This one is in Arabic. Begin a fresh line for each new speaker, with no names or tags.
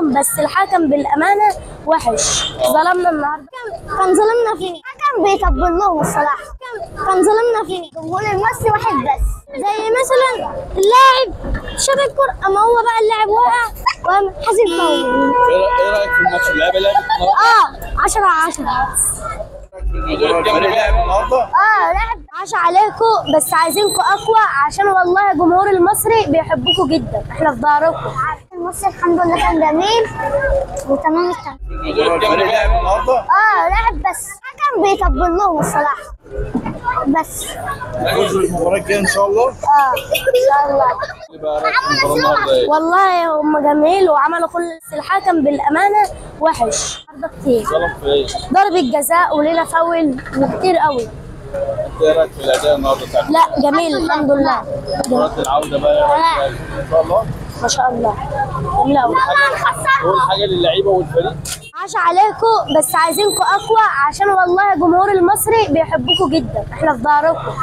عليهم، بس الحكم بالامانه وحش. ظلمنا النهارده.
كان ظلمنا فيه، الحكم بيطبل لهم الصراحه. كان ظلمنا فيه، الجمهور المصري واحد بس. زي مثلا اللاعب شاط الكرة، اما هو بقى اللاعب وقع وقام حاسب فاول.
ايه رايك في الماتش؟ اللعيبه لعبت النهارده؟
10/10.
الفريق لعب النهارده؟
لعب.
عاش عليكم، بس عايزينكم اقوى عشان والله الجمهور المصري بيحبكم جدا، احنا في ظهركم.
المصري الحمد لله كان جميل وتمام التمام.
الفريق لعب النهارده؟
لعب، بس الحكم بيطبل لهم الصراحه بس.
فوز المباراه الجايه ان شاء الله؟
ان شاء الله.
ايه بقى رايك في المباراه النهارده؟ ايه؟
والله هم جميل وعملوا كل، بس الحكم بالامانه وحش النهارده كتير.
ظلم في ايه؟
ضربة جزاء ولينا فاول وكتير قوي.
ايه رايك في الاداء النهارده بتاعك؟
لا جميل الحمد لله.
مباراه العوده بقى ايه رايك فيها؟ ان شاء الله؟
ما شاء الله جميل قوي.
قول حاجه للعيبه والفريق.
عاش عليكم، بس عايزينكم اقوى عشان والله الجمهور المصري بيحبكم جدا، احنا في ظهركم.